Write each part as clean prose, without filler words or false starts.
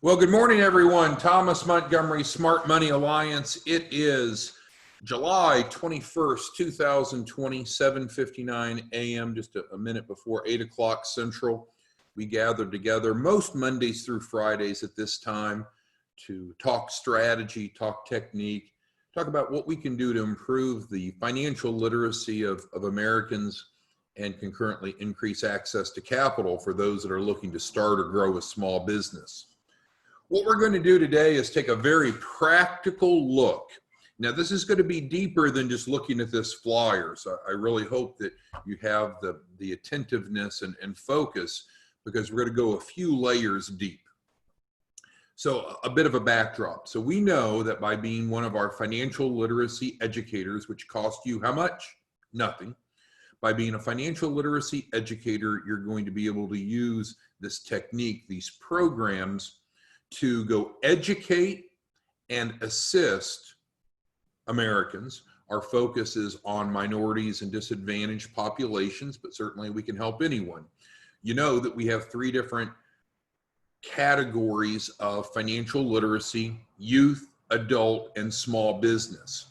Well, good morning, everyone. Thomas Montgomery, Smart Money Alliance. It is July 21st, 2020, 7:59 a.m., just a minute before 8 o'clock Central. We gathered together most Mondays through Fridays at this time to talk strategy, talk technique, talk about what we can do to improve the financial literacy of Americans and concurrently increase access to capital for those that are looking to start or grow a small business. What we're going to do today is take a very practical look. Now, this is going to be deeper than just looking at this flyer. So I really hope that you have the attentiveness and focus, because we're going to go a few layers deep. So a bit of a backdrop. So we know that by being one of our financial literacy educators, which cost you how much? Nothing. By being a financial literacy educator, you're going to be able to use this technique, these programs, to go educate and assist Americans. Our focus is on minorities and disadvantaged populations, but certainly we can help anyone. You know that we have three different categories of financial literacy: youth, adult, and small business.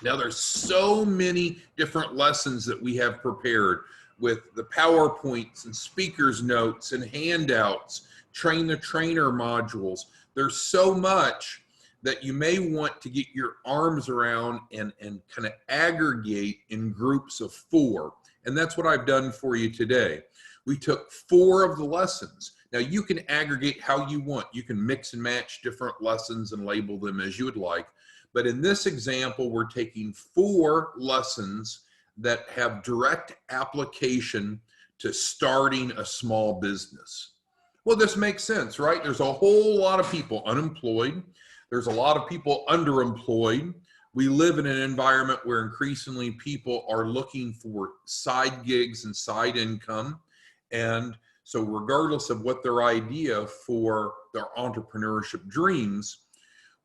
Now, there's so many different lessons that we have prepared with the PowerPoints and speakers notes and handouts, train the trainer modules. There's so much that you may want to get your arms around and kind of aggregate in groups of 4. And that's what I've done for you today. We took 4 of the lessons. Now, you can aggregate how you want. You can mix and match different lessons and label them as you would like. But in this example, we're taking 4 lessons that have direct application to starting a small business. Well, this makes sense, right? There's a whole lot of people unemployed. There's a lot of people underemployed. We live in an environment where increasingly people are looking for side gigs and side income. And so regardless of what their idea for their entrepreneurship dreams,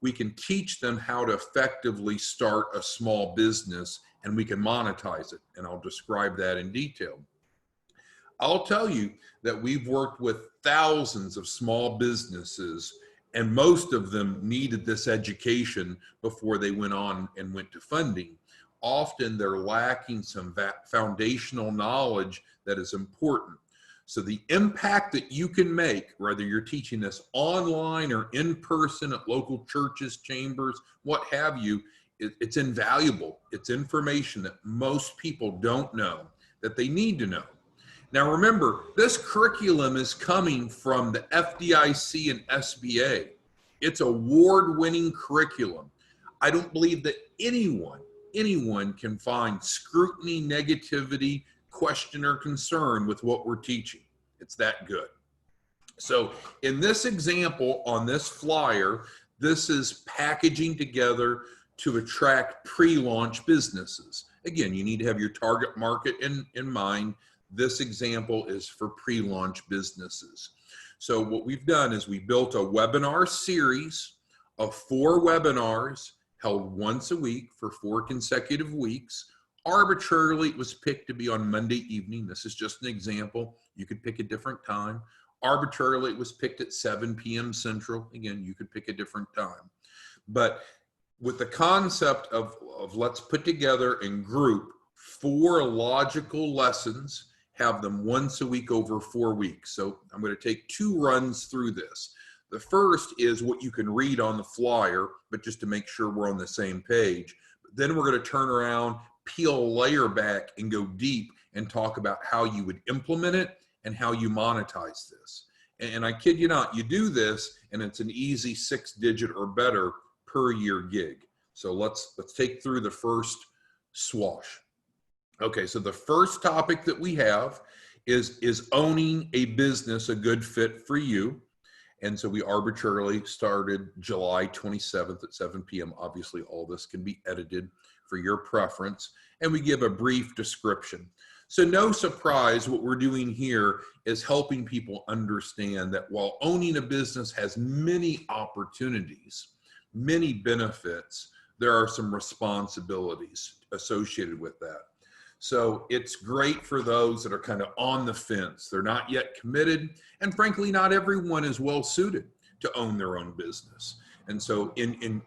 we can teach them how to effectively start a small business, and we can monetize it. And I'll describe that in detail. I'll tell you that we've worked with thousands of small businesses, and most of them needed this education before they went on and went to funding. Often they're lacking some foundational knowledge that is important. So the impact that you can make, whether you're teaching this online or in person at local churches, chambers, what have you, it's invaluable. It's information that most people don't know, that they need to know. Now remember, this curriculum is coming from the FDIC and SBA. It's award-winning curriculum. I don't believe that anyone can find scrutiny, negativity, question, or concern with what we're teaching. It's that good. So in this example on this flyer, this is packaging together to attract pre-launch businesses. Again, you need to have your target market in mind. This example is for pre-launch businesses. So what we've done is we built a webinar series of 4 webinars held once a week for 4 consecutive weeks. Arbitrarily, it was picked to be on Monday evening. This is just an example. You could pick a different time. Arbitrarily, it was picked at 7 p.m. Central. Again, you could pick a different time. But with the concept of let's put together and group 4 logical lessons, have them once a week over 4 weeks. So I'm going to take 2 runs through this. The first is what you can read on the flyer, but just to make sure we're on the same page. Then we're going to turn around, peel a layer back, and go deep and talk about how you would implement it and how you monetize this. And I kid you not, you do this and it's an easy 6-digit or better per year gig. So let's take through the first swash. Okay, so the first topic that we have is owning a business a good fit for you. And so we arbitrarily started July 27th at 7 p.m. Obviously, all this can be edited for your preference. And we give a brief description. So no surprise, what we're doing here is helping people understand that while owning a business has many opportunities, many benefits, there are some responsibilities associated with that. So it's great for those that are kind of on the fence. They're not yet committed. And frankly, not everyone is well suited. to own their own business. And so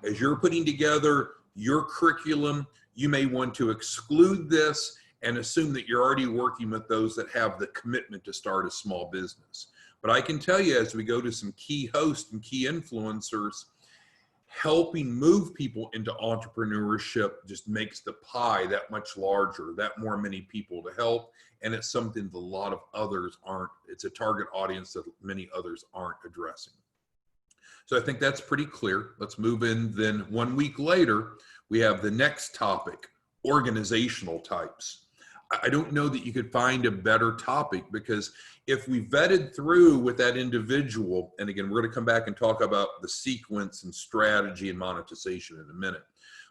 as you're putting together your curriculum, you may want to exclude this and assume that you're already working with those that have the commitment to start a small business. But I can tell you, as we go to some key hosts and key influencers, helping move people into entrepreneurship just makes the pie that much larger, that more many people to help. And it's something that a lot of others aren't. It's a target audience that many others aren't addressing. So I think that's pretty clear. Let's move in. Then 1 week later, we have the next topic, organizational types. I don't know that you could find a better topic, because if we vetted through with that individual, and again, we're going to come back and talk about the sequence and strategy and monetization in a minute.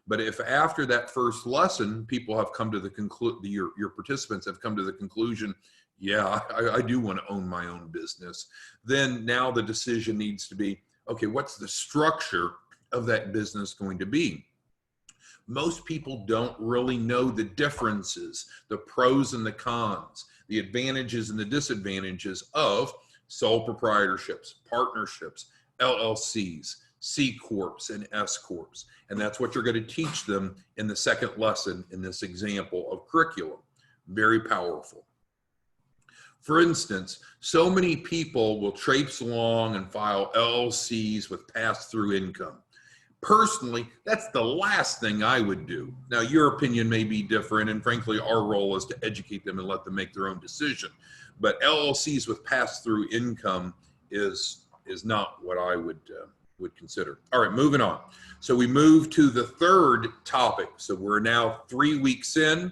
But if after that first lesson, people have come to the conclusion, your participants have come to the conclusion, yeah, I do want to own my own business, then now the decision needs to be, okay, what's the structure of that business going to be? Most people don't really know the differences, the pros and the cons, the advantages and the disadvantages of sole proprietorships, partnerships, LLCs, C Corps, and S Corps. And that's what you're going to teach them in the second lesson in this example of curriculum. Very powerful. For instance, so many people will traipse along and file LLCs with pass-through income. Personally, that's the last thing I would do. Now, your opinion may be different, and frankly, our role is to educate them and let them make their own decision. But LLCs with pass-through income is not what I would consider. All right, moving on. So we move to the third topic. So we're now 3 weeks in,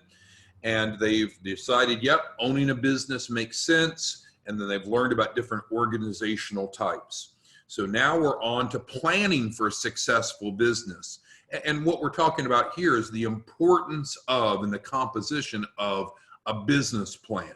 and they've decided, yep, owning a business makes sense, and then they've learned about different organizational types. So now we're on to planning for a successful business. And what we're talking about here is the importance of and the composition of a business plan.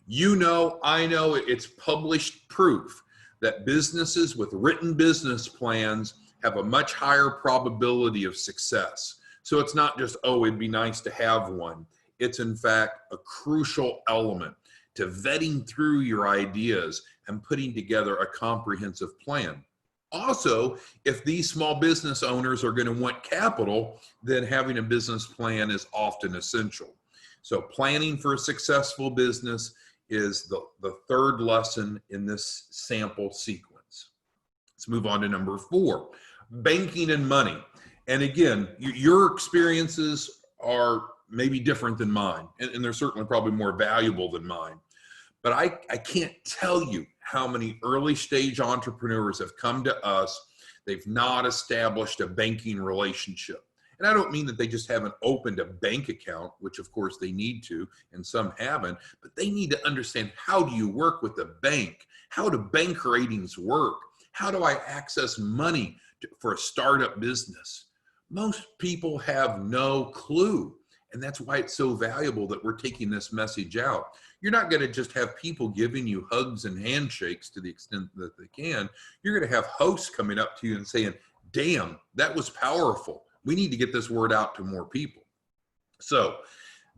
You know, I know, it's published proof that businesses with written business plans have a much higher probability of success. So it's not just, oh, it'd be nice to have one. It's in fact a crucial element to vetting through your ideas and putting together a comprehensive plan. Also, if these small business owners are going to want capital, then having a business plan is often essential. So planning for a successful business is the third lesson in this sample sequence. Let's move on to number 4, banking and money. And again, your experiences are maybe different than mine, and they're certainly probably more valuable than mine. But I can't tell you how many early stage entrepreneurs have come to us. They've not established a banking relationship. And I don't mean that they just haven't opened a bank account, which of course they need to, and some haven't, but they need to understand, how do you work with the bank? How do bank ratings work? How do I access money for a startup business? Most people have no clue. And that's why it's so valuable that we're taking this message out. You're not going to just have people giving you hugs and handshakes to the extent that they can. You're going to have hosts coming up to you and saying, damn, that was powerful. We need to get this word out to more people. So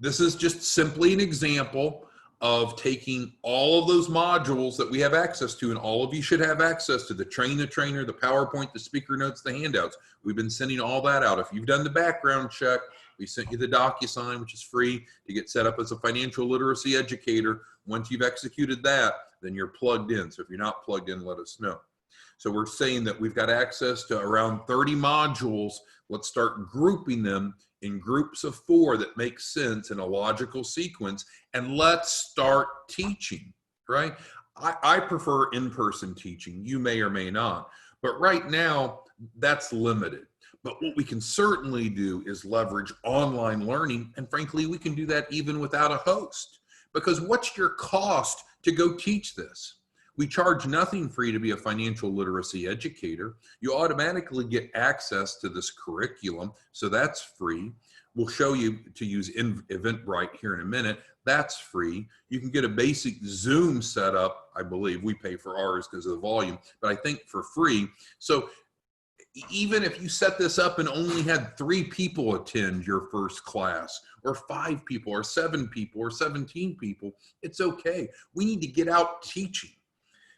this is just simply an example of taking all of those modules that we have access to, and all of you should have access to: the train the trainer, the PowerPoint, the speaker notes, the handouts. We've been sending all that out. If you've done the background check, we sent you the DocuSign, which is free to get set up as a financial literacy educator. Once you've executed that, then you're plugged in. So if you're not plugged in, let us know. So we're saying that we've got access to around 30 modules. Let's start grouping them in groups of 4 that make sense in a logical sequence, and let's start teaching, right? I prefer in-person teaching. You may or may not, but right now that's limited. But what we can certainly do is leverage online learning, and frankly, we can do that even without a host, because what's your cost to go teach this? We charge nothing for you to be a financial literacy educator. You automatically get access to this curriculum, so that's free. We'll show you to use Eventbrite here in a minute. That's free. You can get a basic Zoom setup. I believe we pay for ours because of the volume, but I think for free. So even if you set this up and only had 3 people attend your first class, or 5 people, or 7 people, or 17 people, it's okay. We need to get out teaching.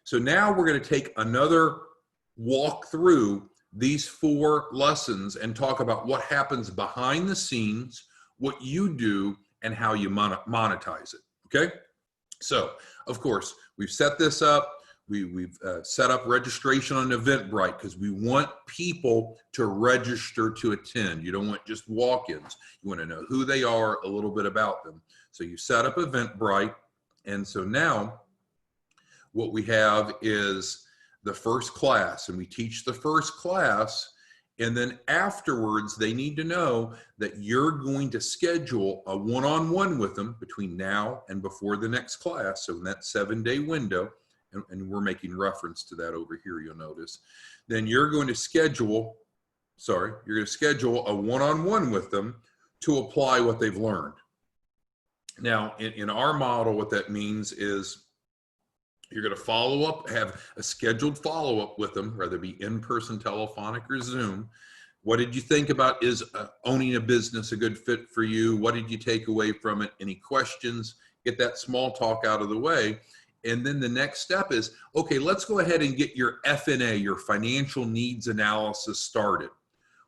So now we're going to take another walk through these 4 lessons and talk about what happens behind the scenes, what you do, and how you monetize it. Okay? So, of course, we've set this up. We've set up registration on Eventbrite because we want people to register to attend. You don't want just walk-ins. You want to know who they are, a little bit about them. So you set up Eventbrite. And so now what we have is the first class, and we teach the first class. And then afterwards, they need to know that you're going to schedule a one-on-one with them between now and before the next class. So in that 7-day window, and we're making reference to that over here, you'll notice, then you're going to schedule a one-on-one with them to apply what they've learned. Now, in our model, what that means is you're going to follow up, have a scheduled follow-up with them, whether it be in-person, telephonic, or Zoom. What did you think about, is owning a business a good fit for you? What did you take away from it? Any questions? Get that small talk out of the way. And then the next step is, okay, let's go ahead and get your FNA, your financial needs analysis, started.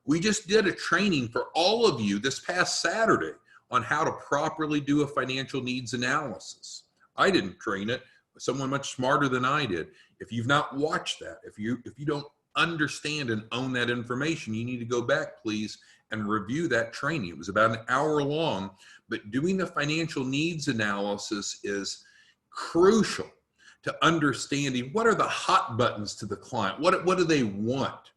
We just did a training for all of you this past Saturday on how to properly do a financial needs analysis. I didn't train it. Someone much smarter than I did. If you've not watched that, if you don't understand and own that information, you need to go back, please, and review that training. It was about an hour long, but doing the financial needs analysis is crucial to understanding what are the hot buttons to the client. What do they want?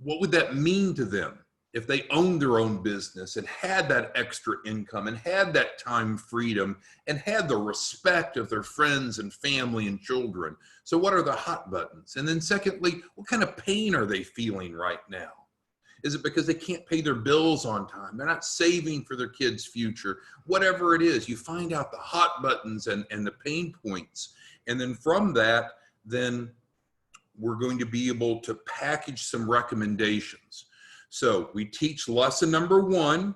What would that mean to them if they owned their own business and had that extra income and had that time freedom and had the respect of their friends and family and children? So what are the hot buttons? And then secondly, what kind of pain are they feeling right now? Is it because they can't pay their bills on time? They're not saving for their kids' future? Whatever it is, you find out the hot buttons and the pain points. And then from that, then we're going to be able to package some recommendations. So we teach lesson number 1,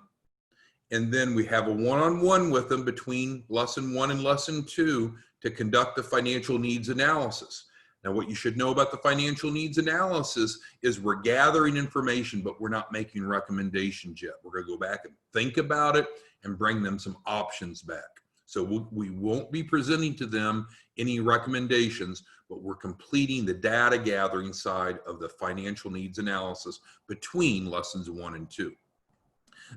and then we have a one-on-one with them between lesson 1 and lesson 2 to conduct the financial needs analysis. Now, what you should know about the financial needs analysis is we're gathering information, but we're not making recommendations yet. We're going to go back and think about it and bring them some options back. So we won't be presenting to them any recommendations, but we're completing the data gathering side of the financial needs analysis between lessons 1 and 2.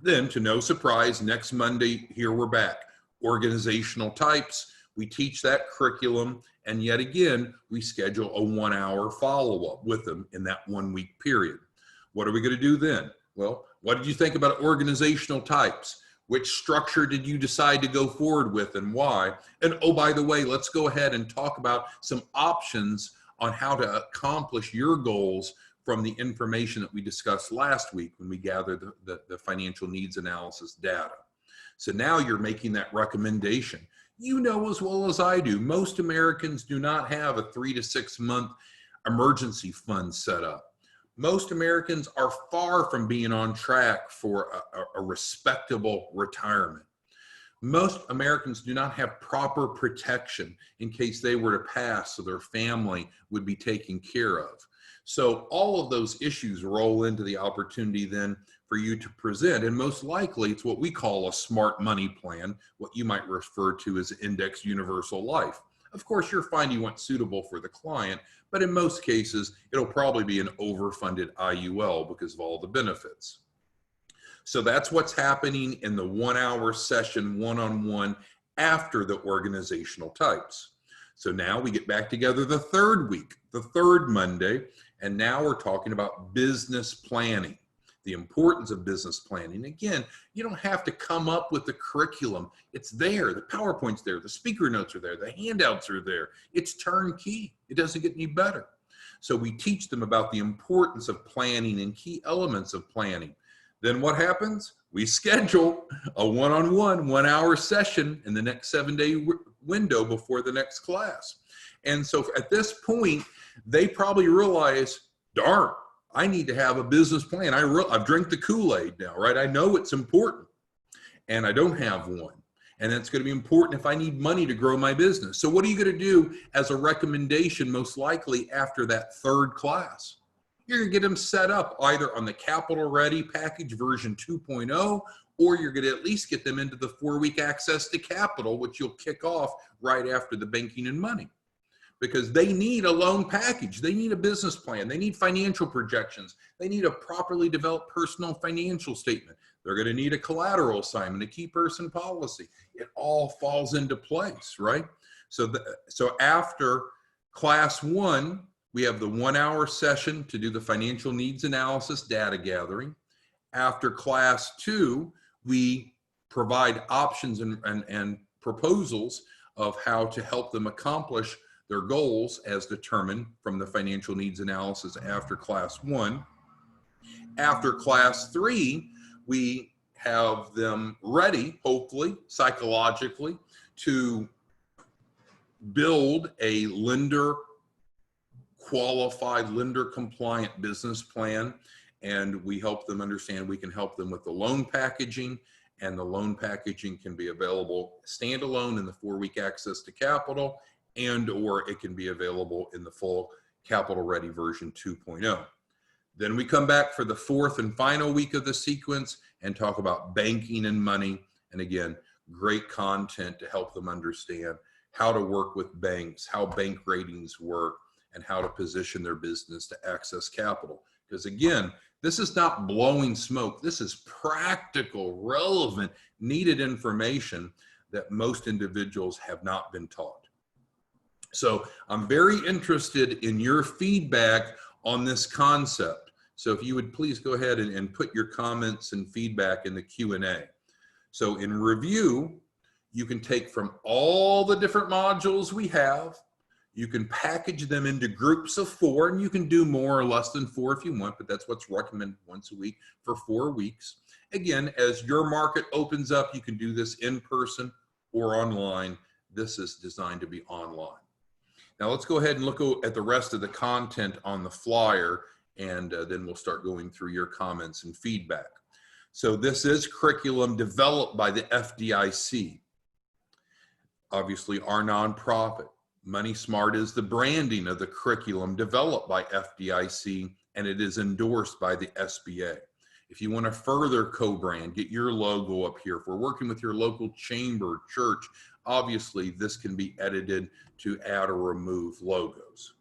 Then, to no surprise, next Monday, here we're back. Organizational types. We teach that curriculum, and yet again, we schedule a 1-hour follow-up with them in that 1-week period. What are we going to do then? Well, what did you think about organizational types? Which structure did you decide to go forward with and why? And oh, by the way, let's go ahead and talk about some options on how to accomplish your goals from the information that we discussed last week when we gathered the financial needs analysis data. So now you're making that recommendation. You know as well as I do, most Americans do not have a 3 to 6 month emergency fund set up. Most Americans are far from being on track for a respectable retirement. Most Americans do not have proper protection in case they were to pass, so their family would be taken care of. So all of those issues roll into the opportunity then for you to present, and most likely it's what we call a smart money plan, what you might refer to as indexed universal life. Of course, you're finding what's suitable for the client, but in most cases, it'll probably be an overfunded IUL because of all the benefits. So that's what's happening in the 1-hour session, one-on-one, after the organizational types. So now we get back together the 3rd week, the 3rd Monday, and now we're talking about business planning. The importance of business planning. Again, you don't have to come up with the curriculum. It's there. The PowerPoint's there. The speaker notes are there. The handouts are there. It's turnkey. It doesn't get any better. So we teach them about the importance of planning and key elements of planning. Then what happens? We schedule a one-on-one, 1-hour session in the next 7-day window before the next class. And so at this point, they probably realize, darn, I need to have a business plan. I've drank the Kool-Aid now, right? I know it's important, and I don't have one. And it's going to be important if I need money to grow my business. So what are you going to do as a recommendation, most likely after that third class? You're going to get them set up either on the Capital Ready package version 2.0, or you're going to at least get them into the 4-week access to capital, which you'll kick off right after the banking and money. Because they need a loan package, they need a business plan, they need financial projections, they need a properly developed personal financial statement. They're going to need a collateral assignment, a key person policy. It all falls into place, right? So after class 1, we have the 1-hour session to do the financial needs analysis, data gathering. After class 2, we provide options and proposals of how to help them accomplish their goals as determined from the financial needs analysis after class 1. After class 3, we have them ready, hopefully, psychologically, to build a qualified, lender compliant business plan. And we help them understand we can help them with the loan packaging, and the loan packaging can be available standalone in the 4-week access to capital, and or it can be available in the full Capital Ready version 2.0. Then we come back for the 4th and final week of the sequence and talk about banking and money. And again, great content to help them understand how to work with banks, how bank ratings work, and how to position their business to access capital. Because again, this is not blowing smoke. This is practical, relevant, needed information that most individuals have not been taught. So I'm very interested in your feedback on this concept. So if you would please go ahead and put your comments and feedback in the Q&A. So in review, you can take from all the different modules we have, you can package them into groups of 4, and you can do more or less than 4 if you want, but that's what's recommended once a week for 4 weeks. Again, as your market opens up, you can do this in person or online. This is designed to be online. Now let's go ahead and look at the rest of the content on the flyer, and then we'll start going through your comments and feedback. So this is curriculum developed by the FDIC, obviously our nonprofit. Money Smart is the branding of the curriculum developed by FDIC, and it is endorsed by the SBA. If you want to further co-brand, get your logo up here. If we're working with your local chamber, church, obviously this can be edited to add or remove logos.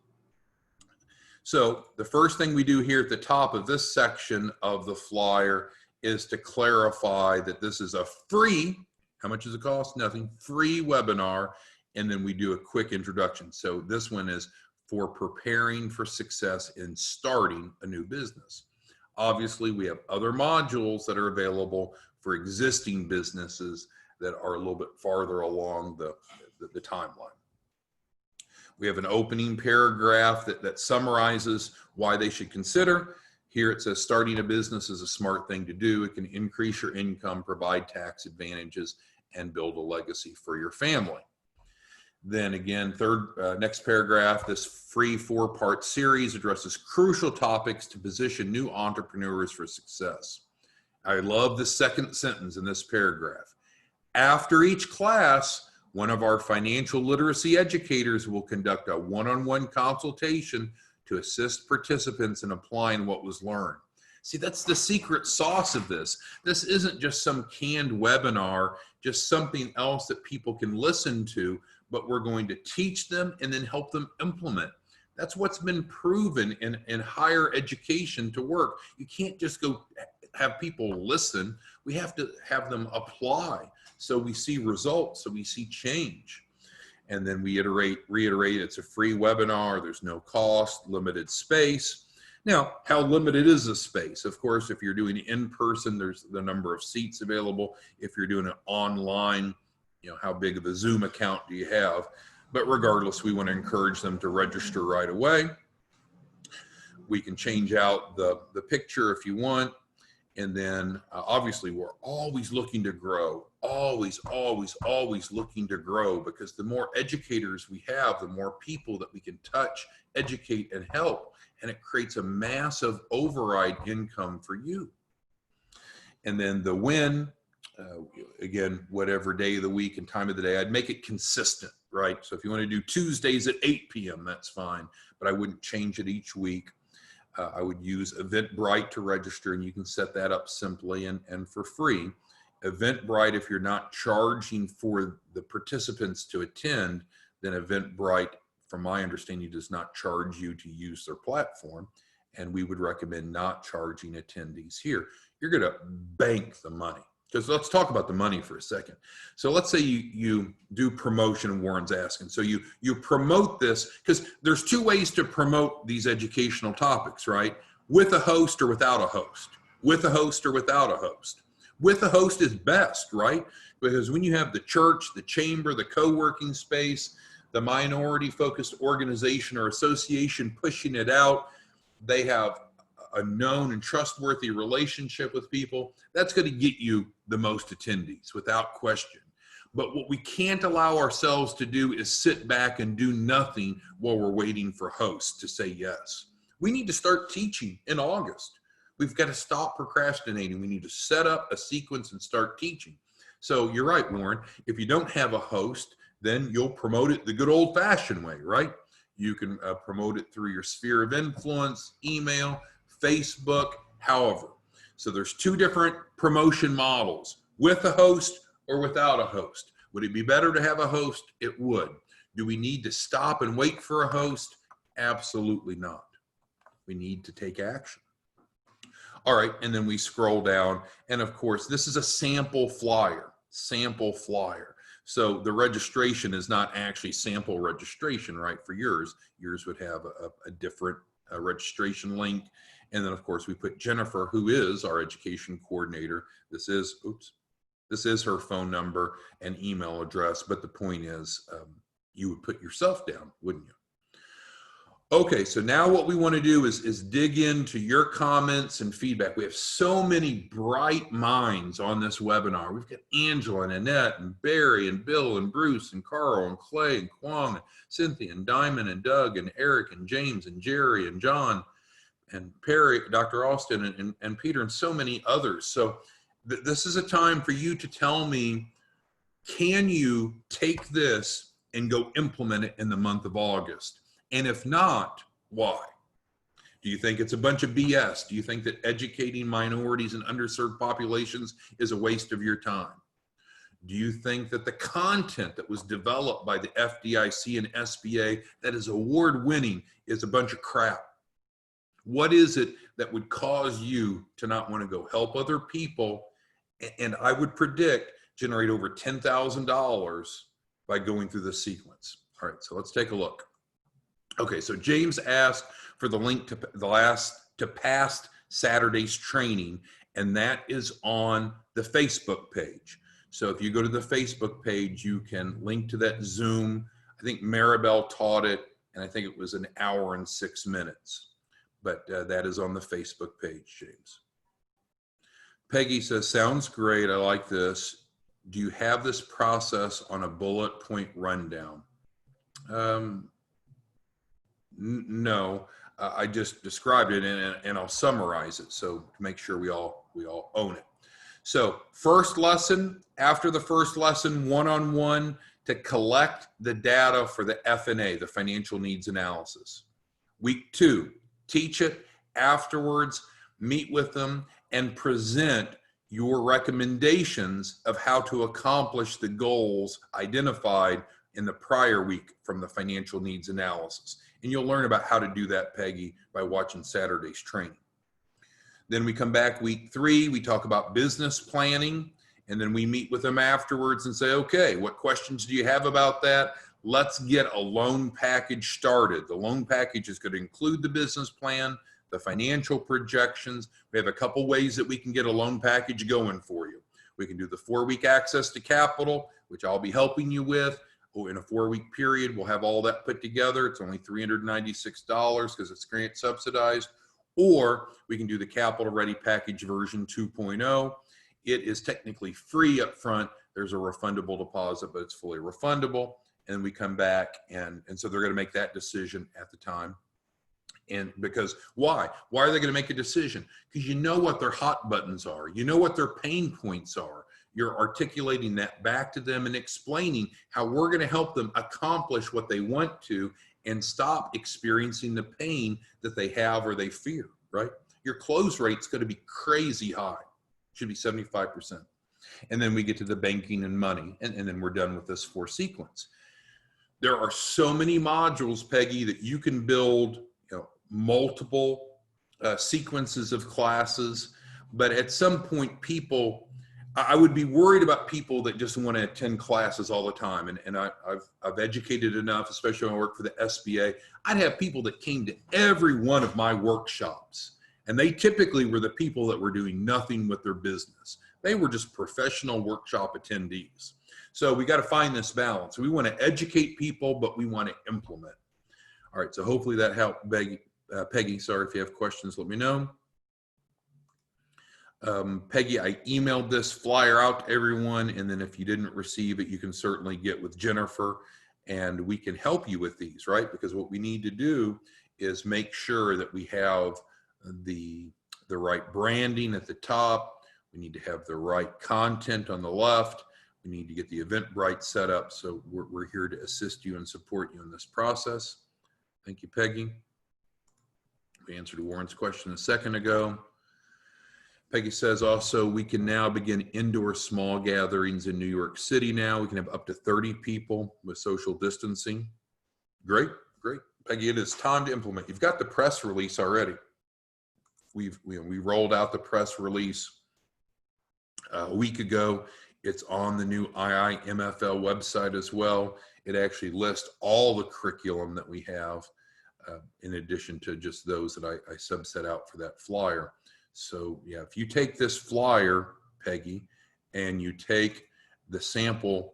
So the first thing we do here at the top of this section of the flyer is to clarify that this is a free, how much does it cost? Nothing, free webinar. And then we do a quick introduction. So this one is for preparing for success in starting a new business. Obviously, we have other modules that are available for existing businesses that are a little bit farther along the timeline. We have an opening paragraph that summarizes why they should consider. Here it says starting a business is a smart thing to do. It can increase your income, provide tax advantages, and build a legacy for your family. Then again, next paragraph, this free 4-part series addresses crucial topics to position new entrepreneurs for success. I love the second sentence in this paragraph. After each class, one of our financial literacy educators will conduct a one-on-one consultation to assist participants in applying what was learned. See, that's the secret sauce of this. This isn't just some canned webinar, just something else that people can listen to, but we're going to teach them and then help them implement. That's what's been proven in higher education to work. You can't just go have people listen. We have to have them apply so we see results, so we see change. And then we reiterate it's a free webinar. There's no cost, limited space. Now, how limited is the space? Of course, if you're doing in person, there's the number of seats available. If you're doing it online, you know, how big of a Zoom account do you have? But regardless, we want to encourage them to register right away. We can change out the picture if you want. And then obviously we're always looking to grow, always looking to grow, because the more educators we have, the more people that we can touch, educate, and help. And it creates a massive override income for you. And then the win, Again, whatever day of the week and time of the day, I'd make it consistent, right? So if you want to do Tuesdays at 8 p.m., that's fine, but I wouldn't change it each week. I would use Eventbrite to register, and you can set that up simply and for free. Eventbrite, if you're not charging for the participants to attend, then Eventbrite, from my understanding, does not charge you to use their platform, and we would recommend not charging attendees here. You're going to bank the money. Because let's talk about the money for a second. So let's say you do promotion, Warren's asking. So you promote this, because there's two ways to promote these educational topics, right? With a host or without a host. With a host or without a host. With a host is best, right? Because when you have the church, the chamber, the co-working space, the minority-focused organization or association pushing it out, they have a known and trustworthy relationship with people, that's going to get you the most attendees without question. But what we can't allow ourselves to do is sit back and do nothing while we're waiting for hosts to say yes. We need to start teaching in August. We've got to stop procrastinating. We need to set up a sequence and start teaching. So you're right, Warren. If you don't have a host, then you'll promote it the good old-fashioned way, right? You can promote it through your sphere of influence, email, Facebook, however. So there's two different promotion models, with a host or without a host. Would it be better to have a host? It would. Do we need to stop and wait for a host? Absolutely not. We need to take action. All right, and then we scroll down, and of course, this is a sample flyer, So the registration is not actually sample registration, right, for yours. Yours would have a different registration link. And then, of course, we put Jennifer, who is our education coordinator. This is her phone number and email address. But the point is, you would put yourself down, wouldn't you? Okay, so now what we want to do is dig into your comments and feedback. We have so many bright minds on this webinar. We've got Angela and Annette and Barry and Bill and Bruce and Carl and Clay and Kwong and Cynthia and Diamond and Doug and Eric and James and Jerry and John and Perry, Dr. Austin and Peter and so many others. So this is a time for you to tell me, can you take this and go implement it in the month of August? And if not, why? Do you think it's a bunch of BS? Do you think that educating minorities and underserved populations is a waste of your time? Do you think that the content that was developed by the FDIC and SBA that is award-winning is a bunch of crap? What is it that would cause you to not want to go help other people? And I would predict generate over $10,000 by going through this sequence. All right, so let's take a look. Okay, so James asked for the link to past Saturday's training, and that is on the Facebook page. So if you go to the Facebook page, you can link to that Zoom. I think Maribel taught it, and I think it was an hour and 6 minutes. But that is on the Facebook page, James. Peggy says, sounds great. I like this. Do you have this process on a bullet point rundown? No, I just described it and I'll summarize it. So to make sure we all own it. So first lesson, after the first lesson, one-on-one to collect the data for the F&A, the financial needs analysis. Week 2, teach it. Afterwards, meet with them and present your recommendations of how to accomplish the goals identified in the prior week from the financial needs analysis. And you'll learn about how to do that, Peggy, by watching Saturday's training. Then we come back week 3, we talk about business planning, and then we meet with them afterwards and say, okay, what questions do you have about that? Let's get a loan package started. The loan package is going to include the business plan, the financial projections. We have a couple ways that we can get a loan package going for you. We can do the 4-week access to capital, which I'll be helping you with. In a 4-week period, we'll have all that put together. It's only $396 because it's grant subsidized. Or we can do the Capital Ready Package version 2.0. It is technically free up front. There's a refundable deposit, but it's fully refundable. And we come back, and so they're going to make that decision at the time. And because why? Why are they going to make a decision? Because you know what their hot buttons are. You know what their pain points are. You're articulating that back to them and explaining how we're going to help them accomplish what they want to and stop experiencing the pain that they have or they fear, right? Your close rate's going to be crazy high. Should be 75%. And then we get to the banking and money, and then we're done with this 4 sequence. There are so many modules, Peggy, that you can build, multiple sequences of classes. But at some point, I would be worried about people that just want to attend classes all the time. And I've educated enough, especially when I work for the SBA. I'd have people that came to every one of my workshops, and they typically were the people that were doing nothing with their business. They were just professional workshop attendees. So we got to find this balance. We want to educate people, but we want to implement. All right, so hopefully that helped. Peggy, sorry, if you have questions, let me know. Peggy, I emailed this flyer out to everyone, and then if you didn't receive it, you can certainly get with Jennifer, and we can help you with these, right? Because what we need to do is make sure that we have the right branding at the top. We need to have the right content on the left. We need to get the Eventbrite set up. So we're here to assist you and support you in this process. Thank you, Peggy. We answered Warren's question a second ago. Peggy says also, we can now begin indoor small gatherings in New York City now. We can have up to 30 people with social distancing. Great, great. Peggy, it is time to implement. You've got the press release already. We rolled out the press release a week ago. It's on the new IIMFL website as well. It actually lists all the curriculum that we have in addition to just those that I subset out for that flyer. So yeah, if you take this flyer, Peggy, and you take the sample,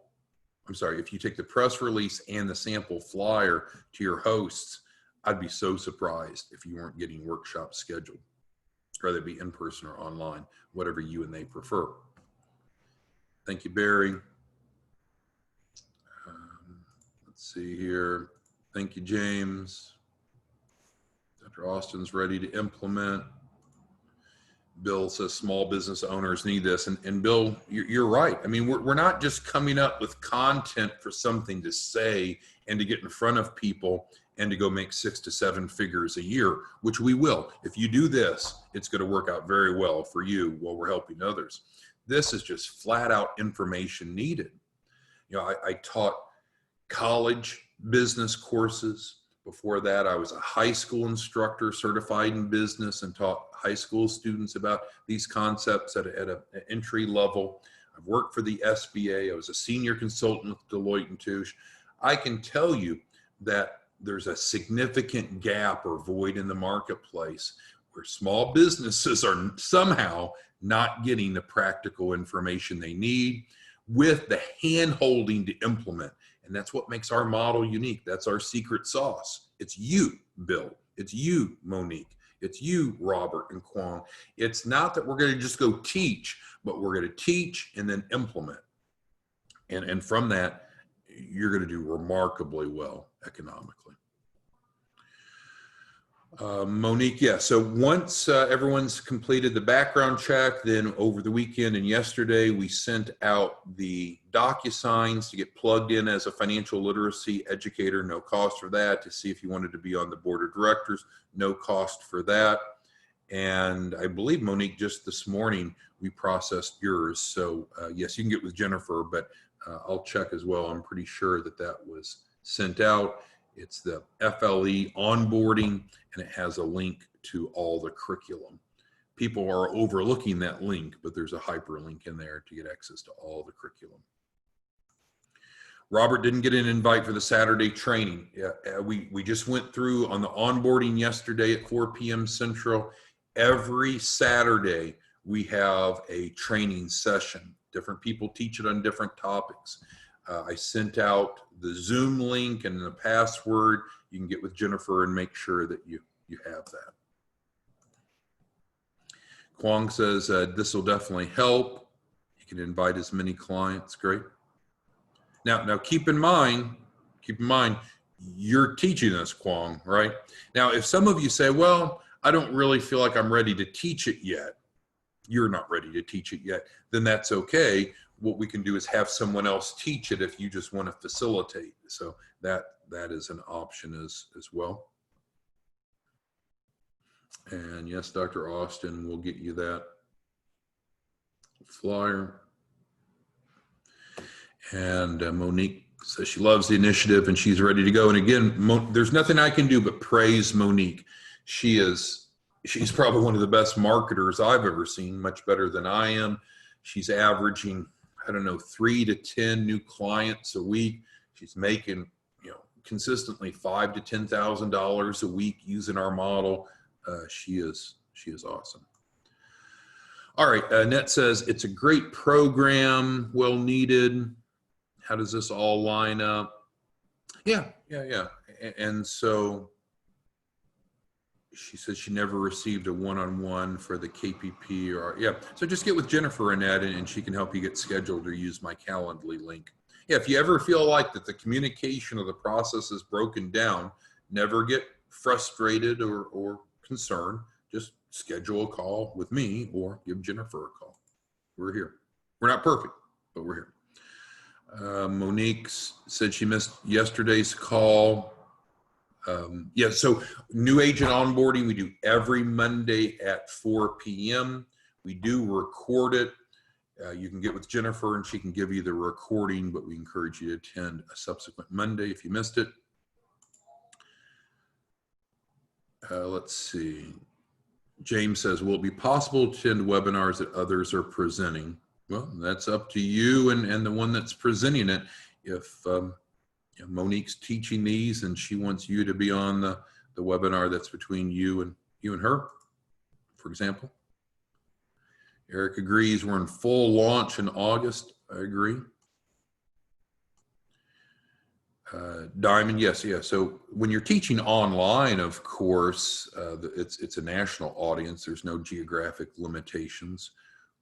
if you take the press release and the sample flyer to your hosts, I'd be so surprised if you weren't getting workshops scheduled, whether it be in person or online, whatever you and they prefer. Thank you, Barry. Let's see here. Thank you, James. Dr. Austin's ready to implement. Bill says small business owners need this. And Bill, you're right. I mean, we're not just coming up with content for something to say and to get in front of people and to go make 6 to 7 figures a year, which we will. If you do this, it's going to work out very well for you while we're helping others. This is just flat out information needed. I taught college business courses. Before that, I was a high school instructor certified in business and taught high school students about these concepts at an entry level. I've worked for the SBA. I was a senior consultant with Deloitte & Touche. I can tell you that there's a significant gap or void in the marketplace where small businesses are somehow not getting the practical information they need with the hand-holding to implement. And that's what makes our model unique. That's our secret sauce. It's you, Bill. It's you, Monique. It's you, Robert and Kwong. It's not that we're going to just go teach, but we're going to teach and then implement. And from that, you're going to do remarkably well economically. Monique, yeah. So once everyone's completed the background check, then over the weekend and yesterday, we sent out the DocuSigns to get plugged in as a financial literacy educator. No cost for that. To see if you wanted to be on the board of directors, no cost for that. And I believe, Monique, just this morning, we processed yours. So yes, you can get with Jennifer, but I'll check as well. I'm pretty sure that that was sent out. It's the FLE onboarding, and it has a link to all the curriculum. People are overlooking that link, but there's a hyperlink in there to get access to all the curriculum. Robert didn't get an invite for the Saturday training. We just went through on the onboarding yesterday at 4 p.m. Central. Every Saturday, we have a training session. Different people teach it on different topics. I sent out the Zoom link and the password. You can get with Jennifer and make sure that you have that. Kwong says this will definitely help. You can invite as many clients. Great. Now keep in mind, you're teaching us, Kwong, right? Now, if some of you say, well, I don't really feel like I'm ready to teach it yet, you're not ready to teach it yet, then that's okay. what we can do is have someone else teach it if you just want to facilitate. So that is an option as well. And yes, Dr. Austin will get you that flyer. And Monique says she loves the initiative and she's ready to go. And again, there's nothing I can do but praise Monique. She's probably one of the best marketers I've ever seen, much better than I am. She's averaging, I don't know, 3 to 10 new clients a week. She's making, consistently $5,000 to $10,000 a week using our model. She is awesome. All right, Annette says it's a great program, well needed. How does this all line up? Yeah. And so she says she never received a one-on-one for the KPP or, yeah. So just get with Jennifer, Annette, and she can help you get scheduled or use my Calendly link. Yeah, if you ever feel like that the communication of the process is broken down, never get frustrated or concerned. Just schedule a call with me or give Jennifer a call. We're here. We're not perfect, but we're here. Monique said she missed yesterday's call. Yeah, so new agent onboarding, we do every Monday at 4 p.m. We do record it. You can get with Jennifer and she can give you the recording, but we encourage you to attend a subsequent Monday if you missed it. Let's see. James says, will it be possible to attend webinars that others are presenting? Well, that's up to you and the one that's presenting it. If Monique's teaching these and she wants you to be on the webinar that's between you and her, for example. Eric agrees we're in full launch in August. I agree. Diamond, yes, yeah. So when you're teaching online, of course, it's a national audience. There's no geographic limitations.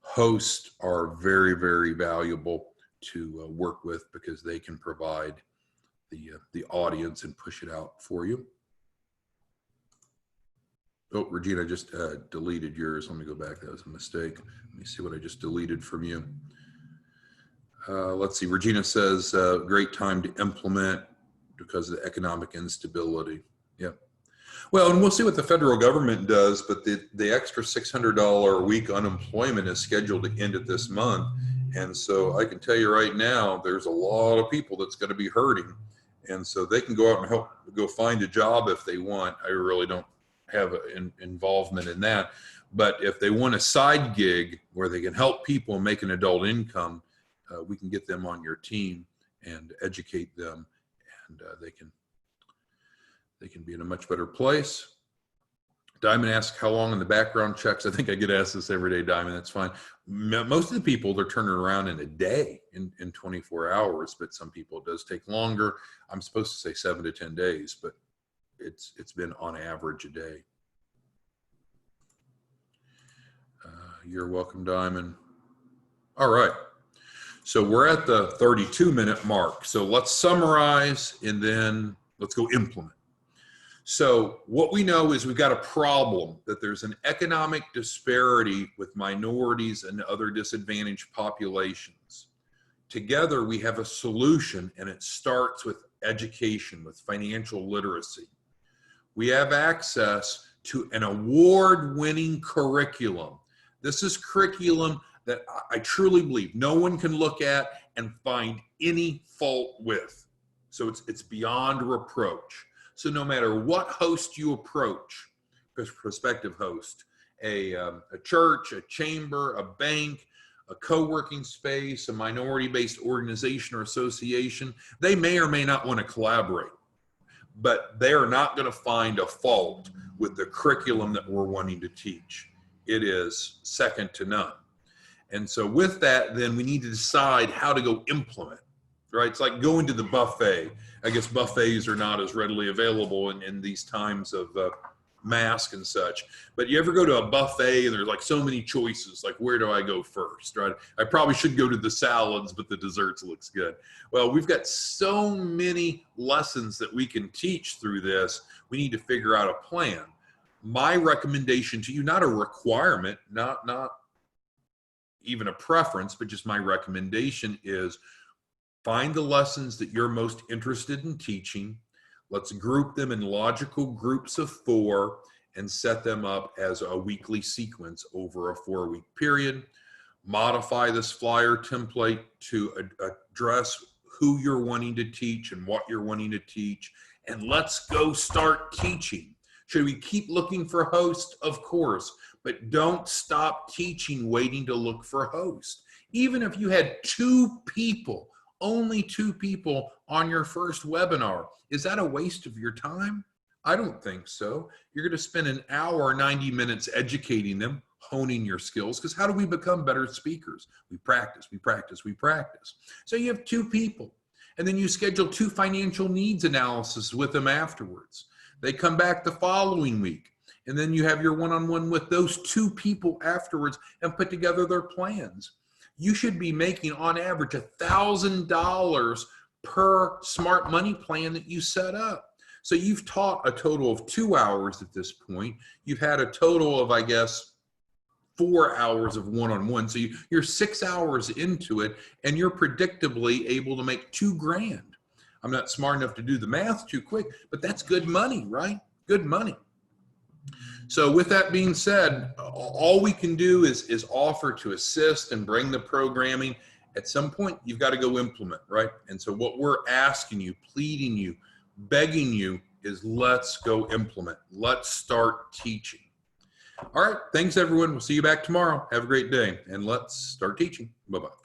Hosts are very, very valuable to work with because they can provide the audience and push it out for you. Oh, Regina, I just deleted yours. Let me go back. That was a mistake. Let me see what I just deleted from you. Let's see. Regina says, great time to implement because of the economic instability. Yep. Well, and we'll see what the federal government does, but the extra $600 a week unemployment is scheduled to end at this month. And so I can tell you right now, there's a lot of people that's going to be hurting. And so they can go out and help go find a job if they want. I really don't have an involvement in that. But if they want a side gig where they can help people make an adult income, we can get them on your team and educate them, and they can be in a much better place. Diamond asks how long in the background checks. I think I get asked this every day, Diamond. That's fine. Most of the people, they're turning around in a day, in 24 hours, but some people it does take longer. I'm supposed to say 7 to 10 days, but it's been on average a day. You're welcome, Diamond. All right. So we're at the 32-minute mark. So let's summarize and then let's go implement. So what we know is we've got a problem that there's an economic disparity with minorities and other disadvantaged populations. Together we have a solution, and it starts with education, with financial literacy. We have access to an award-winning curriculum. This is curriculum that I truly believe no one can look at and find any fault with. So it's beyond reproach. So no matter what host you approach, prospective host, a church, a chamber, a bank, a co-working space, a minority-based organization or association, they may or may not want to collaborate, but they are not going to find a fault with the curriculum that we're wanting to teach. It is second to none. And so with that, then we need to decide how to go implement, right? It's like going to the buffet. I guess buffets are not as readily available in these times of mask and such. But you ever go to a buffet and there's like so many choices, like where do I go first, right? I probably should go to the salads, but the desserts looks good. Well, we've got so many lessons that we can teach through this. We need to figure out a plan. My recommendation to you, not a requirement, not even a preference, but just my recommendation is find the lessons that you're most interested in teaching. Let's group them in logical groups of 4 and set them up as a weekly sequence over a 4-week period. Modify this flyer template to address who you're wanting to teach and what you're wanting to teach. And let's go start teaching. Should we keep looking for hosts? Of course, but don't stop teaching waiting to look for hosts. Even if you had 2 people, only 2 people on your first webinar, is that a waste of your time? I don't think so. You're going to spend an hour, 90 minutes educating them, honing your skills, because how do we become better speakers? We practice, we practice, we practice. So you have 2 people, and then you schedule 2 financial needs analysis with them afterwards. They come back the following week, and then you have your one-on-one with those 2 people afterwards and put together their plans. You should be making on average $1,000 per smart money plan that you set up. So you've taught a total of 2 hours at this point. You've had a total of, I guess, 4 hours of one-on-one. So you're 6 hours into it, and you're predictably able to make $2 grand. I'm not smart enough to do the math too quick, but that's good money, right? Good money. So with that being said, all we can do is offer to assist and bring the programming. At some point, you've got to go implement, right? And so what we're asking you, pleading you, begging you is let's go implement. Let's start teaching. All right. Thanks, everyone. We'll see you back tomorrow. Have a great day, and let's start teaching. Bye-bye.